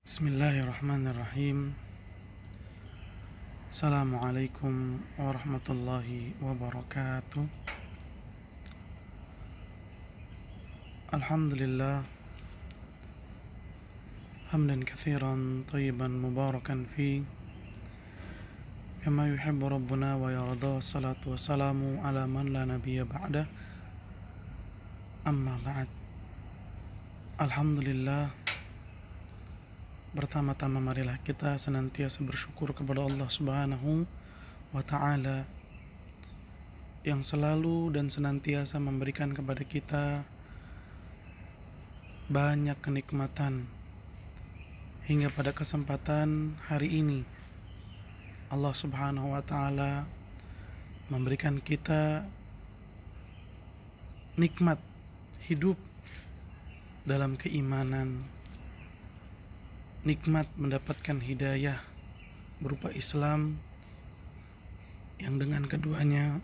Bismillahirrahmanirrahim. Assalamualaikum warahmatullahi wabarakatuh. Alhamdulillah hamdan katsiran tayyiban mubarakan fi kama yuhibbu rabbuna wa yarda. Salatu wassalamu ala man la nabiyya ba'da. Amma ba'd. Alhamdulillah, pertama-tama marilah kita senantiasa bersyukur kepada Allah Subhanahu wa ta'ala yang selalu dan senantiasa memberikan kepada kita banyak kenikmatan. Hingga pada kesempatan hari ini Allah Subhanahu wa ta'ala memberikan kita nikmat hidup dalam keimanan, nikmat mendapatkan hidayah berupa Islam, yang dengan keduanya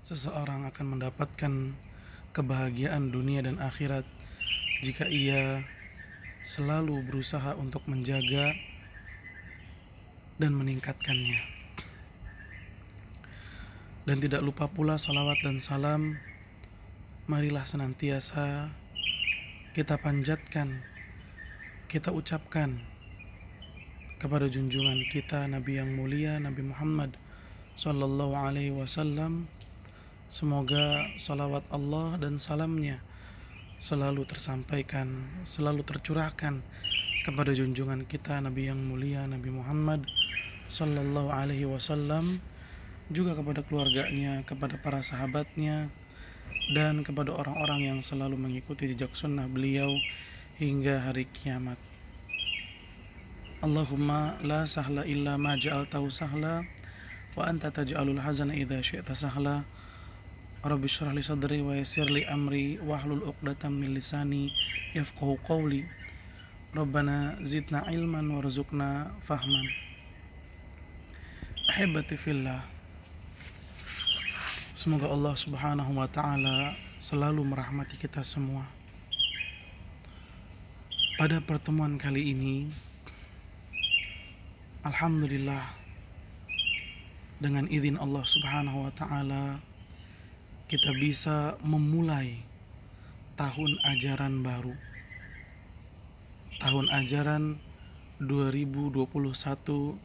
seseorang akan mendapatkan kebahagiaan dunia dan akhirat jika ia selalu berusaha untuk menjaga dan meningkatkannya. Dan tidak lupa pula salawat dan salam marilah senantiasa kita panjatkan, kita ucapkan kepada junjungan kita Nabi yang mulia, Nabi Muhammad Sallallahu Alaihi Wasallam. Semoga salawat Allah dan salamnya selalu tersampaikan, selalu tercurahkan kepada junjungan kita Nabi yang mulia, Nabi Muhammad Sallallahu Alaihi Wasallam, juga kepada keluarganya, kepada para sahabatnya, dan kepada orang-orang yang selalu mengikuti jejak sunnah beliau hingga hari kiamat. Allahumma la sahla illa ma ja'altahu sahla wa anta taj'alul hazana idza syi'ta sahla. Rabbi shrah li sadri wa yassir li amri wahlul 'uqdatam min lisani yafqahu qawli. Rabbana zidna ilman warzuqna fahman. Ahibati fillah, semoga Allah Subhanahu wa ta'ala selalu merahmati kita semua. Pada pertemuan kali ini, alhamdulillah, dengan izin Allah Subhanahu wa ta'ala, kita bisa memulai tahun ajaran baru. Tahun ajaran 2021-2022.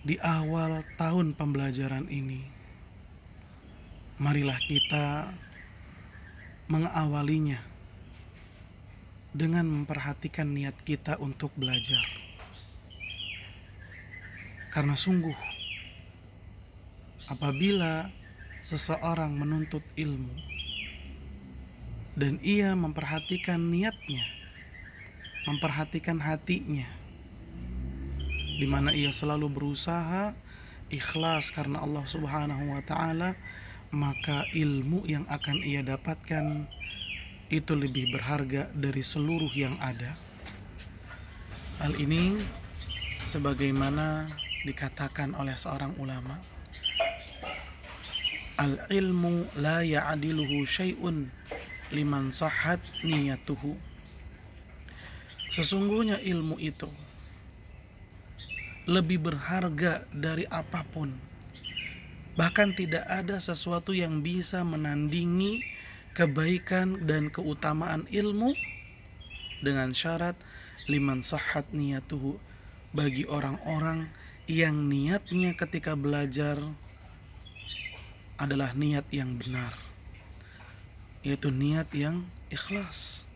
Di awal tahun pembelajaran ini, marilah kita mengawalinya dengan memperhatikan niat kita untuk belajar. Karena sungguh, apabila seseorang menuntut ilmu dan ia memperhatikan niatnya, memperhatikan hatinya, di mana ia selalu berusaha ikhlas karena Allah Subhanahu wa ta'ala, maka ilmu yang akan ia dapatkan itu lebih berharga dari seluruh yang ada. Hal ini sebagaimana dikatakan oleh seorang ulama, al-ilmu la ya'diluhu syai'un liman sahhat niyatuhu. Sesungguhnya ilmu itu lebih berharga dari apapun. Bahkan tidak ada sesuatu yang bisa menandingi kebaikan dan keutamaan ilmu, dengan syarat liman sahhat niyatuhu, bagi orang-orang yang niatnya ketika belajar adalah niat yang benar, yaitu niat yang ikhlas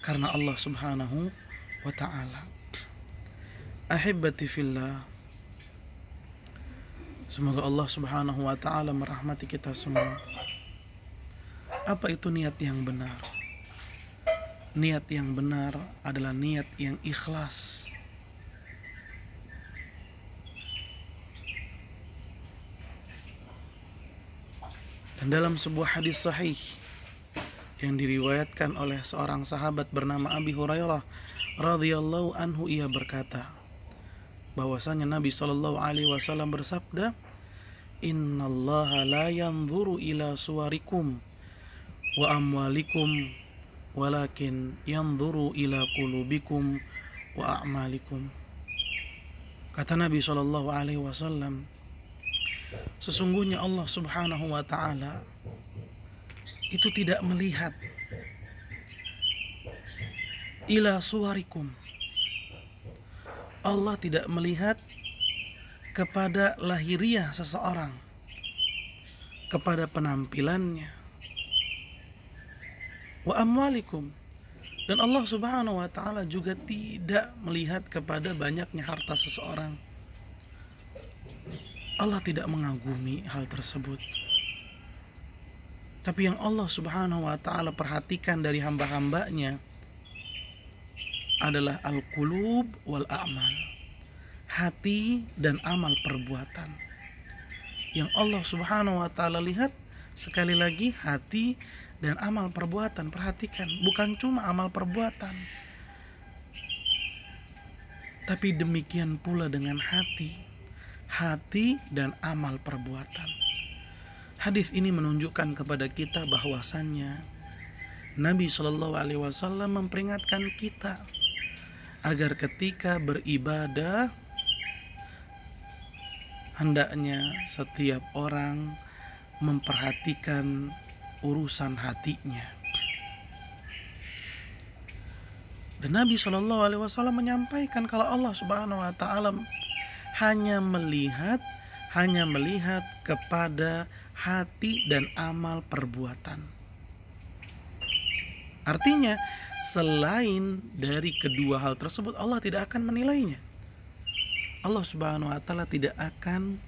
karena Allah Subhanahu wa ta'ala. Ahibati fillah, semoga Allah Subhanahu wa ta'ala merahmati kita semua. Apa itu niat yang benar? Niat yang benar adalah niat yang ikhlas. Dan dalam sebuah hadis sahih yang diriwayatkan oleh seorang sahabat bernama Abi Hurairah radhiyallahu anhu, ia berkata bahwasanya Nabi Shallallahu Alaihi Wasallam bersabda, Innallaha la yanzuru ila suwarikum wa amwalikum walakin yanzuru ila qulubikum wa a'malikum. Kata Nabi SAW, sesungguhnya Allah Subhanahu wa ta'ala itu tidak melihat ila suwarikum. Allah tidak melihat kepada lahiriah seseorang, kepada penampilannya. Wa amwalikum, dan Allah Subhanahu wa ta'ala juga tidak melihat kepada banyaknya harta seseorang. Allah tidak mengagumi hal tersebut. Tapi yang Allah Subhanahu wa ta'ala perhatikan dari hamba-hambanya adalah al-qulub wal a'mal, hati dan amal perbuatan. Yang Allah Subhanahu wa ta'ala lihat, sekali lagi, hati dan amal perbuatan. Perhatikan, bukan cuma amal perbuatan, tapi demikian pula dengan hati dan amal perbuatan. Hadis ini menunjukkan kepada kita bahwasannya Nabi Shallallahu Alaihi Wasallam memperingatkan kita agar ketika beribadah hendaknya setiap orang memperhatikan urusan hatinya. Dan Nabi Shallallahu Alaihi Wasallam menyampaikan kalau Allah Subhanahu Wa Taala hanya melihat kepada hati dan amal perbuatan. Artinya selain dari kedua hal tersebut Allah tidak akan menilainya. Allah Subhanahu Wa Taala tidak akan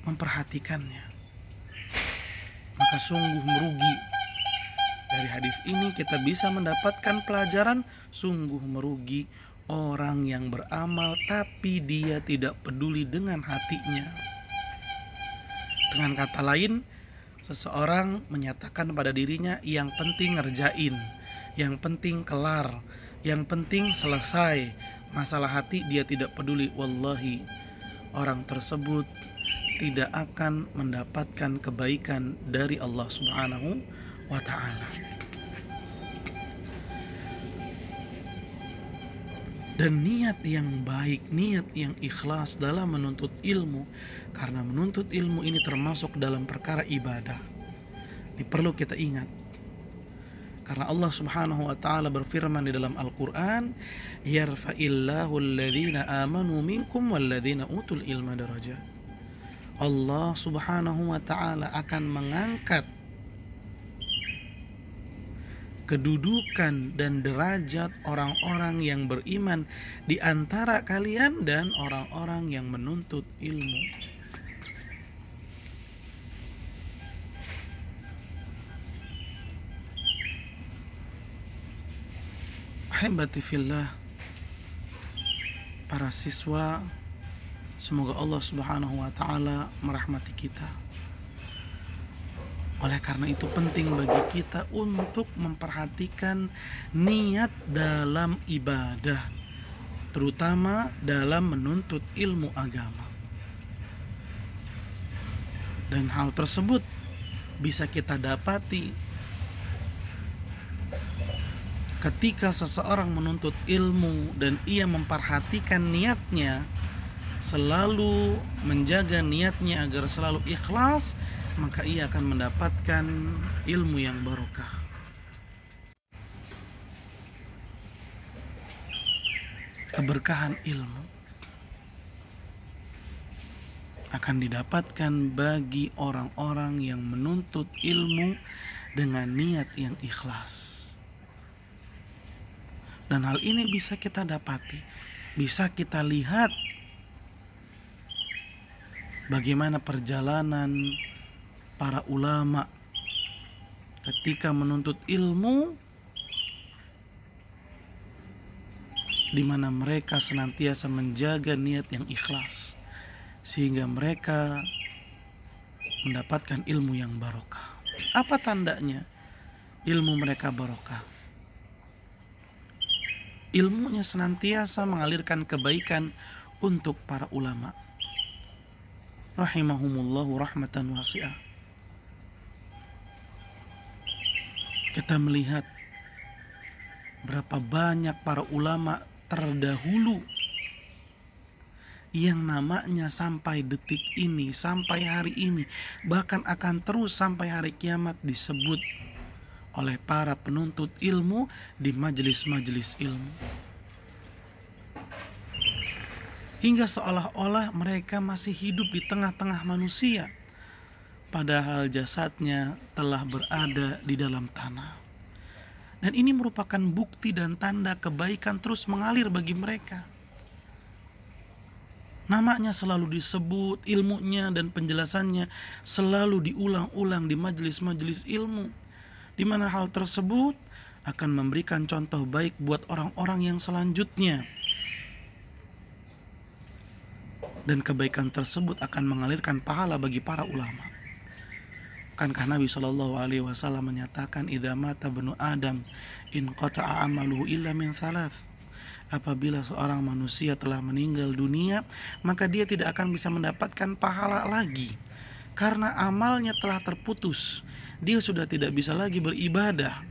memperhatikannya. Maka sungguh merugi. Dari hadis ini kita bisa mendapatkan pelajaran, sungguh merugi orang yang beramal tapi dia tidak peduli dengan hatinya. Dengan kata lain, seseorang menyatakan pada dirinya yang penting ngerjain, yang penting kelar, yang penting selesai. Masalah hati dia tidak peduli. Wallahi, orang tersebut tidak akan mendapatkan kebaikan dari Allah Subhanahu wa ta'ala. Dan niat yang baik, niat yang ikhlas dalam menuntut ilmu, karena menuntut ilmu ini termasuk dalam perkara ibadah. Ini perlu kita ingat. Karena Allah Subhanahu wa ta'ala berfirman di dalam Al-Quran, yarfa'illahu alladhina amanu minkum walladhina utul ilma darajat. Allah Subhanahu wa ta'ala akan mengangkat kedudukan dan derajat orang-orang yang beriman di antara kalian dan orang-orang yang menuntut ilmu. Ahibati fillah, para siswa, semoga Allah Subhanahu wa ta'ala merahmati kita. Oleh karena itu penting bagi kita untuk memperhatikan niat dalam ibadah, terutama dalam menuntut ilmu agama. Dan hal tersebut bisa kita dapati ketika seseorang menuntut ilmu dan ia memperhatikan niatnya, selalu menjaga niatnya agar selalu ikhlas, maka ia akan mendapatkan ilmu yang barokah. Keberkahan ilmu akan didapatkan bagi orang-orang yang menuntut ilmu dengan niat yang ikhlas. Dan hal ini bisa kita dapati, bisa kita lihat bagaimana perjalanan para ulama ketika menuntut ilmu, di mana mereka senantiasa menjaga niat yang ikhlas sehingga mereka mendapatkan ilmu yang barokah. Apa tandanya ilmu mereka barokah? Ilmunya senantiasa mengalirkan kebaikan untuk para ulama rahimahumullahu rahmatan wasi'ah. Kita melihat berapa banyak para ulama terdahulu yang namanya sampai detik ini, sampai hari ini, bahkan akan terus sampai hari kiamat disebut oleh para penuntut ilmu di majelis-majelis ilmu. Hingga seolah-olah mereka masih hidup di tengah-tengah manusia, padahal jasadnya telah berada di dalam tanah. Dan ini merupakan bukti dan tanda kebaikan terus mengalir bagi mereka. Namanya selalu disebut, ilmunya dan penjelasannya selalu diulang-ulang di majelis-majelis ilmu, di mana hal tersebut akan memberikan contoh baik buat orang-orang yang selanjutnya. Dan kebaikan tersebut akan mengalirkan pahala bagi para ulama. Bukankah Nabi SAW menyatakan, idza mata ibnu Adam in qata'a amaluhu illa min thalath. Apabila seorang manusia telah meninggal dunia, maka dia tidak akan bisa mendapatkan pahala lagi, karena amalnya telah terputus. Dia sudah tidak bisa lagi beribadah.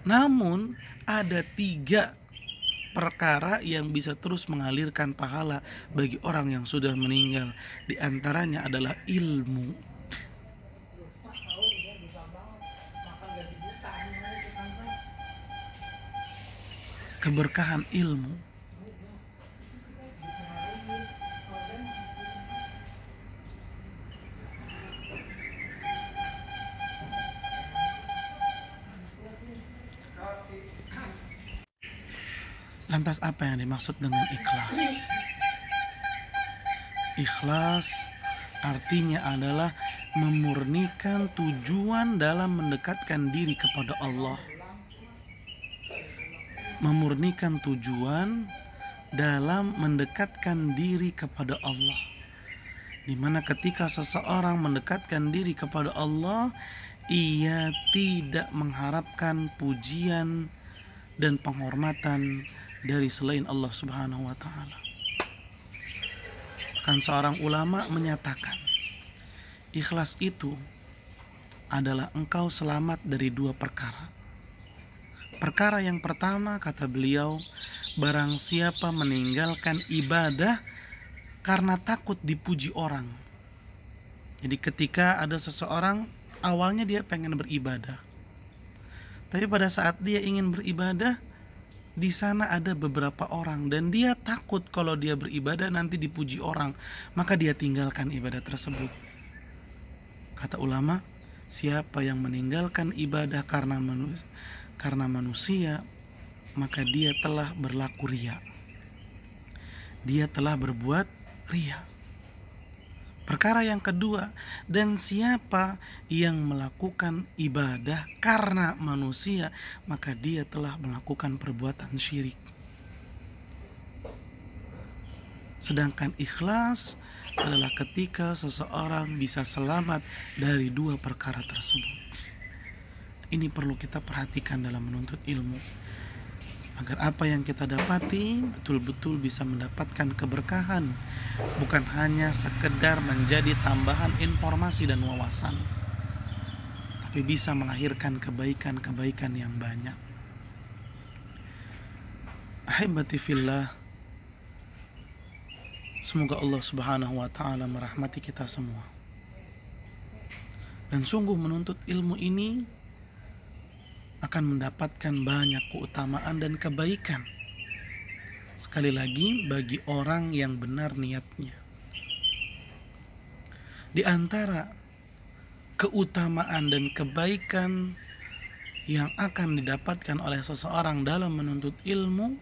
Namun ada 3 perkara yang bisa terus mengalirkan pahala bagi orang yang sudah meninggal. Di antaranya adalah ilmu. Keberkahan ilmu. Lantas apa yang dimaksud dengan ikhlas? Ikhlas artinya adalah memurnikan tujuan dalam mendekatkan diri kepada Allah. Memurnikan tujuan dalam mendekatkan diri kepada Allah. Dimana ketika seseorang mendekatkan diri kepada Allah, ia tidak mengharapkan pujian dan penghormatan dari selain Allah Subhanahu wa ta'ala. Bahkan seorang ulama menyatakan, ikhlas itu adalah engkau selamat dari 2 perkara. Perkara yang pertama, kata beliau, barang siapa meninggalkan ibadah karena takut dipuji orang. Jadi ketika ada seseorang, awalnya dia pengen beribadah, tapi pada saat dia ingin beribadah, di sana ada beberapa orang dan dia takut kalau dia beribadah nanti dipuji orang, maka dia tinggalkan ibadah tersebut. Kata ulama, siapa yang meninggalkan ibadah karena manusia, maka dia telah berlaku riya. Dia telah berbuat riya. Perkara yang kedua, dan siapa yang melakukan ibadah karena manusia, maka dia telah melakukan perbuatan syirik. Sedangkan ikhlas adalah ketika seseorang bisa selamat dari 2 perkara tersebut. Ini perlu kita perhatikan dalam menuntut ilmu, agar apa yang kita dapati betul-betul bisa mendapatkan keberkahan, bukan hanya sekedar menjadi tambahan informasi dan wawasan, tapi bisa melahirkan kebaikan-kebaikan yang banyak. Ahibati fillah, semoga Allah Subhanahu wa ta'ala merahmati kita semua. Dan sungguh menuntut ilmu ini akan mendapatkan banyak keutamaan dan kebaikan. Sekali lagi, bagi orang yang benar niatnya. Di antara keutamaan dan kebaikan yang akan didapatkan oleh seseorang dalam menuntut ilmu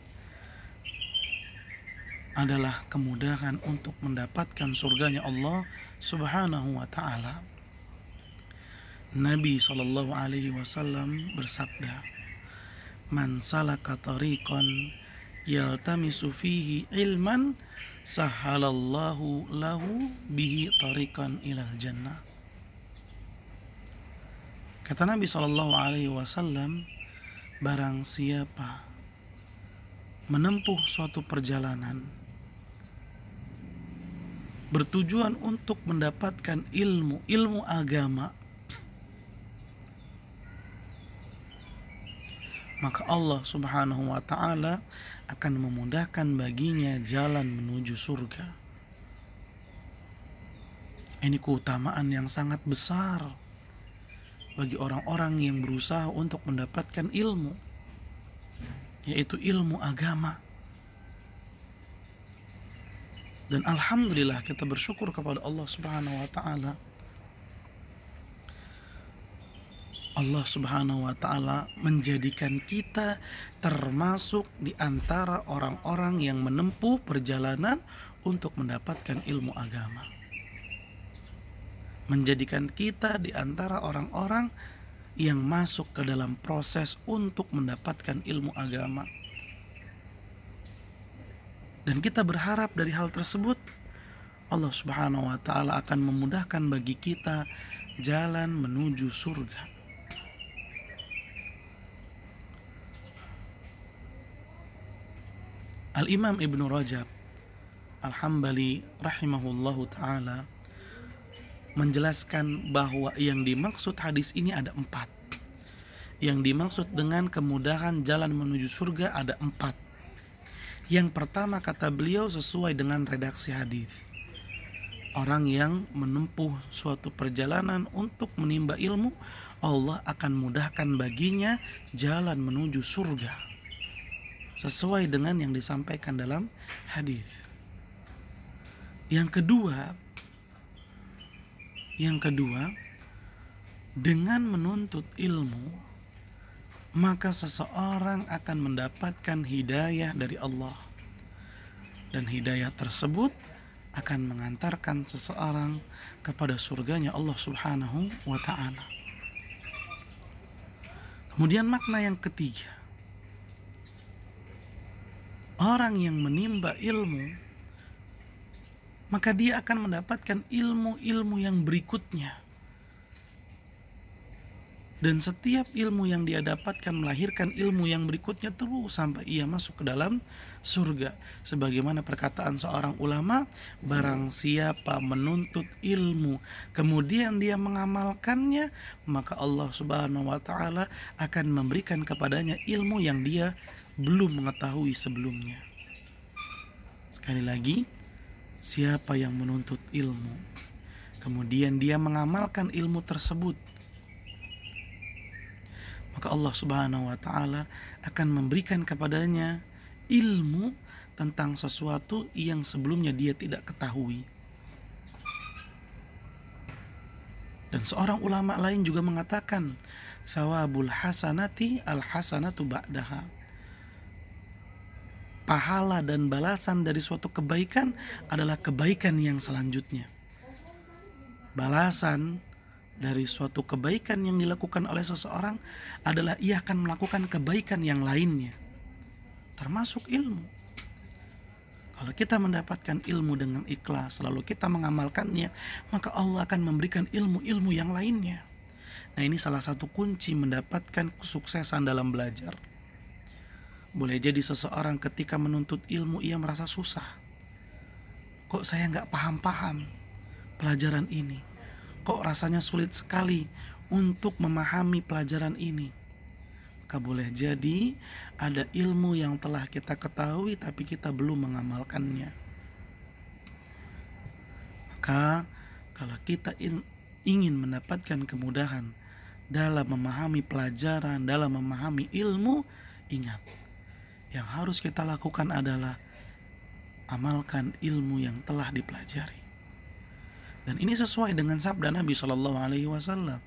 adalah kemudahan untuk mendapatkan surganya Allah Subhanahu wa ta'ala. Nabi SAW bersabda, man salaka tariqan yaltamisu fihi ilman sahalallahu lahu bihi tariqan ilal jannah. Kata Nabi SAW, barang siapa menempuh suatu perjalanan bertujuan untuk mendapatkan ilmu agama, maka Allah Subhanahu wa ta'ala akan memudahkan baginya jalan menuju surga. Ini keutamaan yang sangat besar bagi orang-orang yang berusaha untuk mendapatkan ilmu, yaitu ilmu agama. Dan alhamdulillah kita bersyukur kepada Allah Subhanahu wa ta'ala. Allah Subhanahu wa ta'ala menjadikan kita termasuk di antara orang-orang yang menempuh perjalanan untuk mendapatkan ilmu agama. Menjadikan kita di antara orang-orang yang masuk ke dalam proses untuk mendapatkan ilmu agama. Dan kita berharap dari hal tersebut Allah Subhanahu wa ta'ala akan memudahkan bagi kita jalan menuju surga. Al-Imam Ibnu Rajab Al-Hambali rahimahullahu ta'ala menjelaskan bahwa yang dimaksud hadis ini ada 4. Yang dimaksud dengan kemudahan jalan menuju surga ada 4. Yang pertama, kata beliau, sesuai dengan redaksi hadis. Orang yang menempuh suatu perjalanan untuk menimba ilmu, Allah akan mudahkan baginya jalan menuju surga. Sesuai dengan yang disampaikan dalam hadis. Yang kedua, dengan menuntut ilmu, maka seseorang akan mendapatkan hidayah dari Allah. Dan hidayah tersebut akan mengantarkan seseorang kepada surganya Allah Subhanahu wa ta'ala. Kemudian makna yang ketiga, orang yang menimba ilmu, maka dia akan mendapatkan ilmu-ilmu yang berikutnya. Dan setiap ilmu yang dia dapatkan melahirkan ilmu yang berikutnya terus sampai ia masuk ke dalam surga. Sebagaimana perkataan seorang ulama, barang siapa menuntut ilmu kemudian dia mengamalkannya, maka Allah Subhanahu wa ta'ala akan memberikan kepadanya ilmu yang dia belum mengetahui sebelumnya. Sekali lagi, siapa yang menuntut ilmu kemudian dia mengamalkan ilmu tersebut, maka Allah Subhanahu wa ta'ala akan memberikan kepadanya ilmu tentang sesuatu yang sebelumnya dia tidak ketahui. Dan seorang ulama lain juga mengatakan, thawabul hasanati al hasanatu ba'daha. Pahala dan balasan dari suatu kebaikan adalah kebaikan yang selanjutnya. Balasan dari suatu kebaikan yang dilakukan oleh seseorang adalah ia akan melakukan kebaikan yang lainnya, termasuk ilmu. Kalau kita mendapatkan ilmu dengan ikhlas, lalu kita mengamalkannya, maka Allah akan memberikan ilmu-ilmu yang lainnya. Nah, ini salah satu kunci mendapatkan kesuksesan dalam belajar. Boleh jadi seseorang ketika menuntut ilmu ia merasa susah. Kok saya nggak paham-paham pelajaran ini? Kok rasanya sulit sekali untuk memahami pelajaran ini? Maka boleh jadi ada ilmu yang telah kita ketahui tapi kita belum mengamalkannya. Maka kalau kita ingin mendapatkan kemudahan dalam memahami pelajaran, dalam memahami ilmu, ingat, yang harus kita lakukan adalah amalkan ilmu yang telah dipelajari. Dan ini sesuai dengan sabda Nabi Shallallahu Alaihi Wasallam,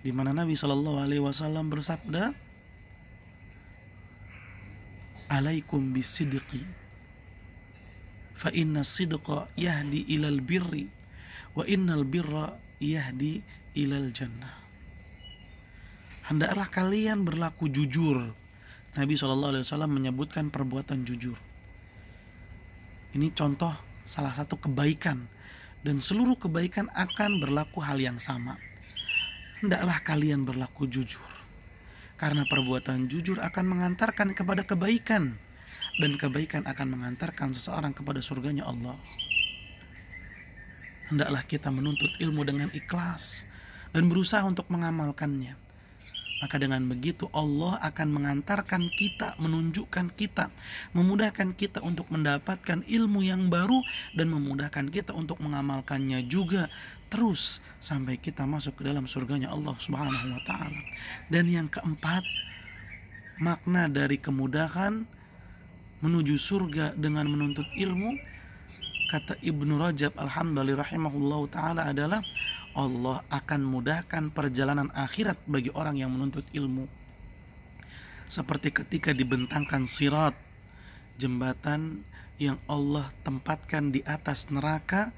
di mana Nabi Shallallahu Alaihi Wasallam bersabda, "Alaikum bisidqi, fa inna sidqa yahdi ilal birri, wa innal birra yahdi ilal jannah." Hendaklah kalian berlaku jujur. Nabi Shallallahu Alaihi Wasallam menyebutkan perbuatan jujur. Ini contoh salah satu kebaikan. Dan seluruh kebaikan akan berlaku hal yang sama. Hendaklah kalian berlaku jujur. Karena perbuatan jujur akan mengantarkan kepada kebaikan. Dan kebaikan akan mengantarkan seseorang kepada surganya Allah. Hendaklah kita menuntut ilmu dengan ikhlas. Dan berusaha untuk mengamalkannya. Maka dengan begitu Allah akan mengantarkan kita, menunjukkan kita, memudahkan kita untuk mendapatkan ilmu yang baru dan memudahkan kita untuk mengamalkannya juga terus sampai kita masuk ke dalam surganya Allah Subhanahu wa taala. Dan yang keempat, makna dari kemudahan menuju surga dengan menuntut ilmu, kata Ibnu Rajab Al-Hambali rahimahullahu taala adalah Allah akan mudahkan perjalanan akhirat bagi orang yang menuntut ilmu. Seperti ketika dibentangkan sirat, jembatan yang Allah tempatkan di atas neraka,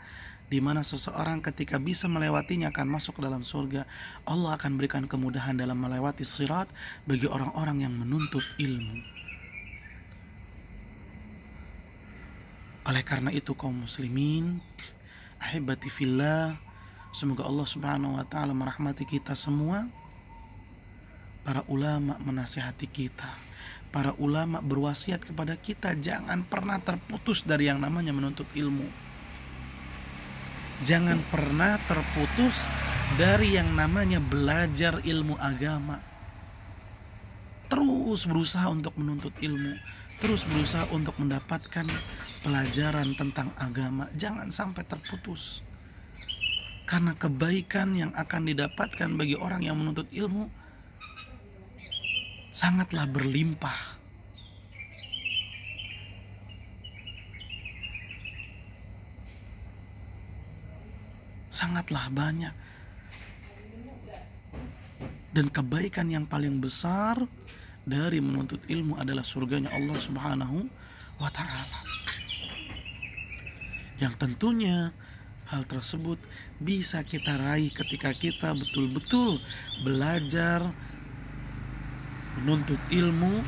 di mana seseorang ketika bisa melewatinya akan masuk ke dalam surga. Allah akan berikan kemudahan dalam melewati sirat bagi orang-orang yang menuntut ilmu. Oleh karena itu kaum muslimin, ahibati fillah, semoga Allah Subhanahu wa taala merahmati kita semua. Para ulama menasihati kita, para ulama berwasiat kepada kita, jangan pernah terputus dari yang namanya menuntut ilmu. Jangan pernah terputus dari yang namanya belajar ilmu agama. Terus berusaha untuk menuntut ilmu, terus berusaha untuk mendapatkan pelajaran tentang agama. Jangan sampai terputus. Karena kebaikan yang akan didapatkan bagi orang yang menuntut ilmu sangatlah berlimpah. Sangatlah banyak. Dan kebaikan yang paling besar dari menuntut ilmu adalah surganya Allah Subhanahu wa ta'ala. Yang tentunya hal tersebut bisa kita raih ketika kita betul-betul belajar menuntut ilmu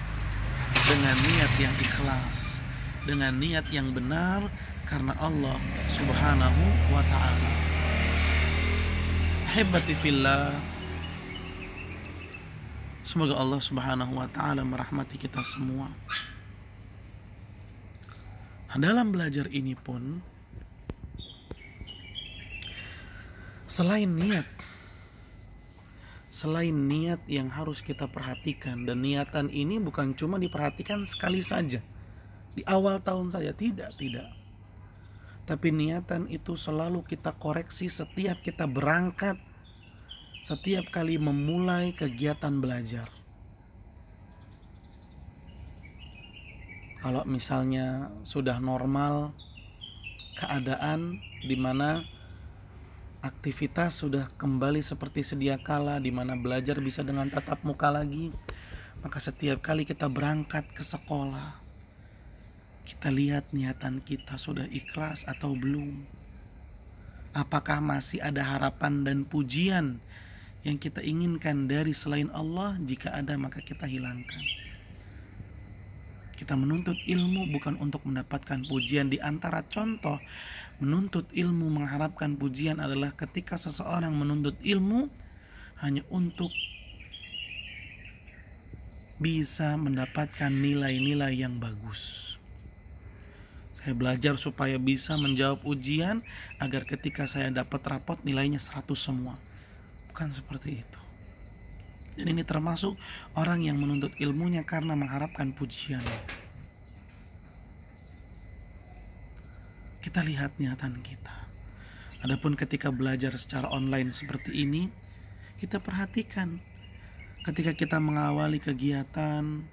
dengan niat yang ikhlas, dengan niat yang benar karena Allah Subhanahu wa ta'ala. Hebati fillah, semoga Allah Subhanahu wa ta'ala merahmati kita semua. Nah, dalam belajar ini pun selain niat yang harus kita perhatikan, dan niatan ini bukan cuma diperhatikan sekali saja di awal tahun saja, tidak, tapi niatan itu selalu kita koreksi setiap kita berangkat, setiap kali memulai kegiatan belajar. Kalau misalnya sudah normal keadaan di mana aktivitas sudah kembali seperti sedia kala, di mana belajar bisa dengan tatap muka lagi, maka setiap kali kita berangkat ke sekolah, kita lihat niatan kita sudah ikhlas atau belum. Apakah masih ada harapan dan pujian yang kita inginkan dari selain Allah? Jika ada, maka kita hilangkan. Kita menuntut ilmu bukan untuk mendapatkan pujian. Di antara contoh menuntut ilmu mengharapkan pujian adalah ketika seseorang menuntut ilmu hanya untuk bisa mendapatkan nilai-nilai yang bagus. Saya belajar supaya bisa menjawab ujian agar ketika saya dapat rapot nilainya 100 semua. Bukan seperti itu. Dan ini termasuk orang yang menuntut ilmunya karena mengharapkan pujian. Kita lihat niatan kita. Adapun ketika belajar secara online seperti ini, kita perhatikan ketika kita mengawali kegiatan,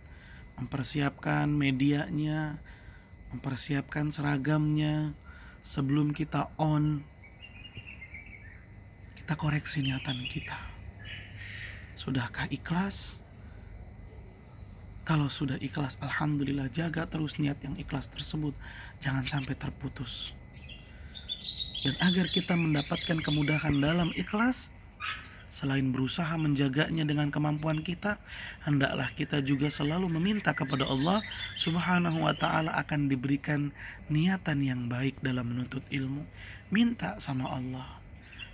mempersiapkan medianya, mempersiapkan seragamnya, sebelum kita on, kita koreksi niatan kita. Sudahkah ikhlas? Kalau sudah ikhlas, alhamdulillah, jaga terus niat yang ikhlas tersebut, jangan sampai terputus. Dan agar kita mendapatkan kemudahan dalam ikhlas, selain berusaha menjaganya dengan kemampuan kita, hendaklah kita juga selalu meminta kepada Allah Subhanahu wa ta'ala akan diberikan niatan yang baik dalam menuntut ilmu. Minta sama Allah.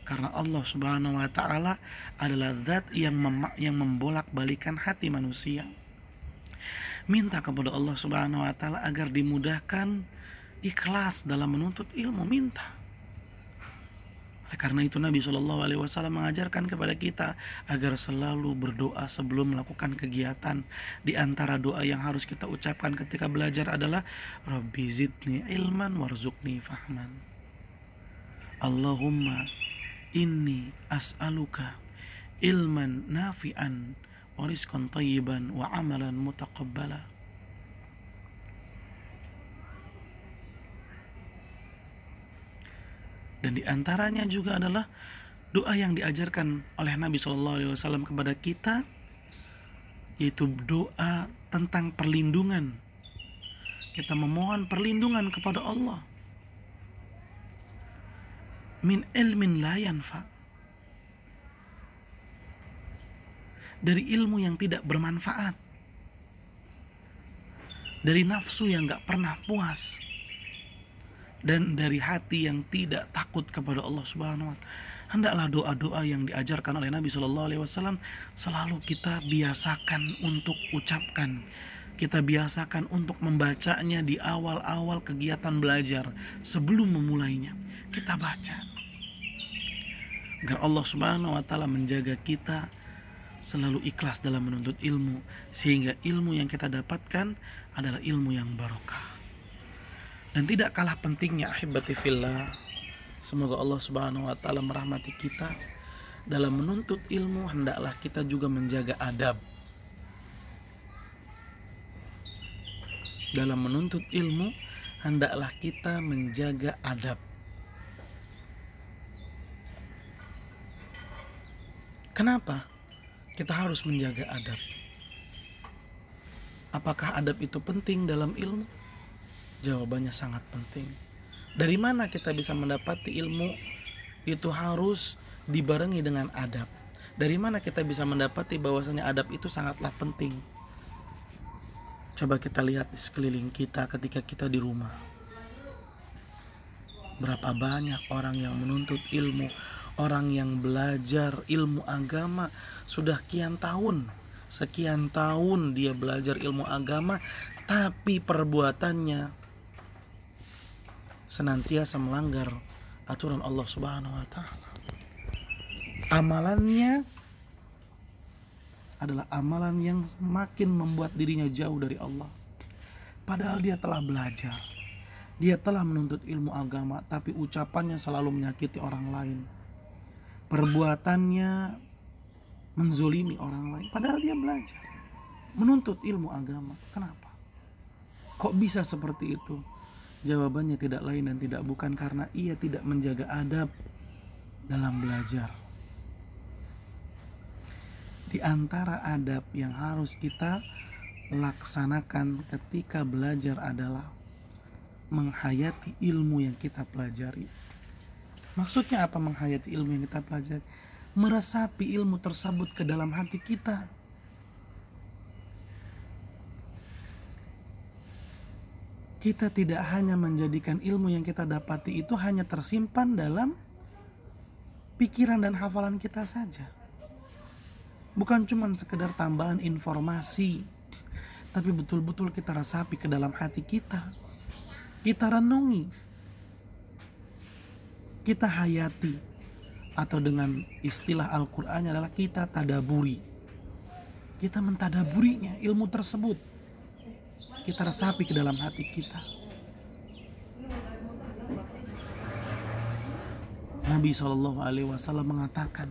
Karena Allah Subhanahu wa ta'ala adalah zat yang membolak-balikan hati manusia. Minta kepada Allah Subhanahu wa ta'ala agar dimudahkan ikhlas dalam menuntut ilmu. Minta. Oleh karena itu Nabi SAW mengajarkan kepada kita agar selalu berdoa sebelum melakukan kegiatan. Di antara doa yang harus kita ucapkan ketika belajar adalah Rabbi zidni ilman warzuqni fahman. Allahumma inni as'aluka ilman nafi'an wa rizqan thayyiban wa amalan mutaqabbala. Dan diantaranya juga adalah doa yang diajarkan oleh Nabi SAW kepada kita, yaitu doa tentang perlindungan. Kita memohon perlindungan kepada Allah min ilmin la yanfa, dari ilmu yang tidak bermanfaat, dari nafsu yang gak pernah puas, dan dari hati yang tidak takut kepada Allah Subhanahu wa Ta'ala. Hendaklah doa-doa yang diajarkan oleh Nabi SAW selalu kita biasakan untuk ucapkan. Kita biasakan untuk membacanya di awal-awal kegiatan belajar. Sebelum memulainya, kita baca. Agar Allah Subhanahu wa Ta'ala menjaga kita selalu ikhlas dalam menuntut ilmu, sehingga ilmu yang kita dapatkan adalah ilmu yang barokah. Dan tidak kalah pentingnya ahibati fillah, semoga Allah Subhanahu wa Ta'ala merahmati kita. Dalam menuntut ilmu hendaklah kita juga menjaga adab. Dalam menuntut ilmu hendaklah kita menjaga adab. Kenapa kita harus menjaga adab? Apakah adab itu penting dalam ilmu? Jawabannya sangat penting. Dari mana kita bisa mendapati ilmu itu harus dibarengi dengan adab? Dari mana kita bisa mendapati bahwasanya adab itu sangatlah penting? Coba kita lihat di sekeliling kita ketika kita di rumah. Berapa banyak orang yang menuntut ilmu, orang yang belajar ilmu agama sudah sekian tahun dia belajar ilmu agama, tapi perbuatannya senantiasa melanggar aturan Allah Subhanahu wa Ta'ala. Amalannya adalah amalan yang semakin membuat dirinya jauh dari Allah. Padahal dia telah belajar, dia telah menuntut ilmu agama, tapi ucapannya selalu menyakiti orang lain. Perbuatannya menzolimi orang lain. Padahal dia belajar, menuntut ilmu agama. Kenapa? Kok bisa seperti itu? Jawabannya tidak lain dan tidak bukan karena ia tidak menjaga adab dalam belajar. Di antara adab yang harus kita laksanakan ketika belajar adalah menghayati ilmu yang kita pelajari. Maksudnya apa menghayati ilmu yang kita pelajari? Meresapi ilmu tersebut ke dalam hati kita. Kita tidak hanya menjadikan ilmu yang kita dapati itu hanya tersimpan dalam pikiran dan hafalan kita saja. Bukan cuma sekedar tambahan informasi, tapi betul-betul kita resapi ke dalam hati kita. Kita renungi, kita hayati, atau dengan istilah Al-Qur'annya adalah kita tadaburi. Kita mentadaburinya, ilmu tersebut. Kita resapi ke dalam hati kita. Nabi SAW mengatakan,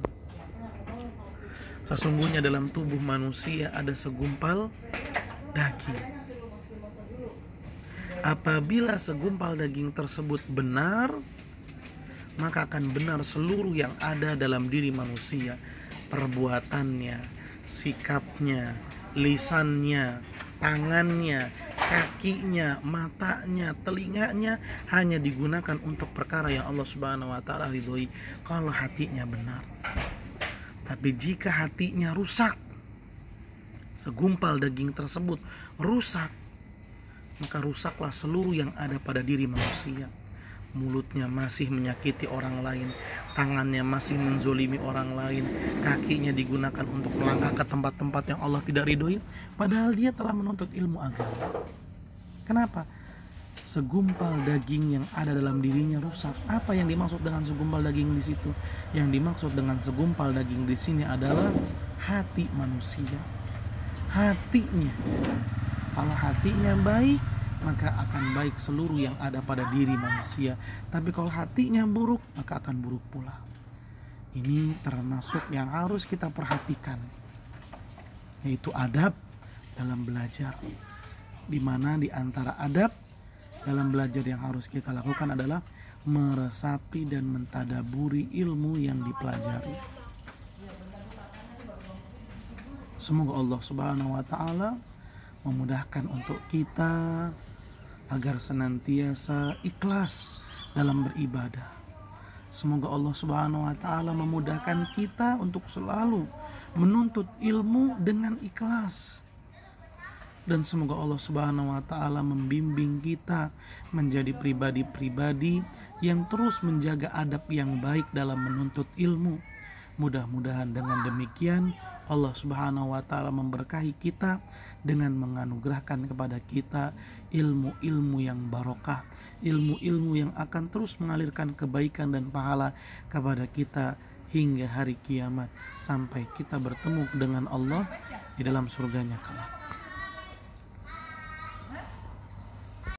sesungguhnya dalam tubuh manusia ada segumpal daging. Apabila segumpal daging tersebut benar, maka akan benar seluruh yang ada dalam diri manusia. Perbuatannya, sikapnya, lisannya, tangannya, kakinya, matanya, telinganya hanya digunakan untuk perkara yang Allah Subhanahu wa Ta'ala ridhoi kalau hatinya benar. Tapi jika hatinya rusak, segumpal daging tersebut rusak, maka rusaklah seluruh yang ada pada diri manusia. Mulutnya masih menyakiti orang lain, tangannya masih menzolimi orang lain, kakinya digunakan untuk melangkah ke tempat-tempat yang Allah tidak ridhoi, padahal dia telah menuntut ilmu agama. Kenapa? segumpal daging yang ada dalam dirinya rusak. Apa yang dimaksud dengan segumpal daging di situ? Yang dimaksud dengan segumpal daging di sini adalah hati manusia. Hatinya. Kalau hatinya baik, maka akan baik seluruh yang ada pada diri manusia. Tapi kalau hatinya buruk, maka akan buruk pula. Ini termasuk yang harus kita perhatikan, yaitu adab dalam belajar. Di mana di antara adab dalam belajar yang harus kita lakukan adalah meresapi dan mentadaburi ilmu yang dipelajari. Semoga Allah Subhanahu wa taala memudahkan untuk kita agar senantiasa ikhlas dalam beribadah. Semoga Allah Subhanahu wa taala memudahkan kita untuk selalu menuntut ilmu dengan ikhlas. Dan semoga Allah Subhanahu wa taala membimbing kita menjadi pribadi-pribadi yang terus menjaga adab yang baik dalam menuntut ilmu. Mudah-mudahan dengan demikian Allah Subhanahu wa taala memberkahi kita dengan menganugerahkan kepada kita ilmu-ilmu yang barokah, ilmu-ilmu yang akan terus mengalirkan kebaikan dan pahala kepada kita hingga hari kiamat, sampai kita bertemu dengan Allah di dalam surganya kelak.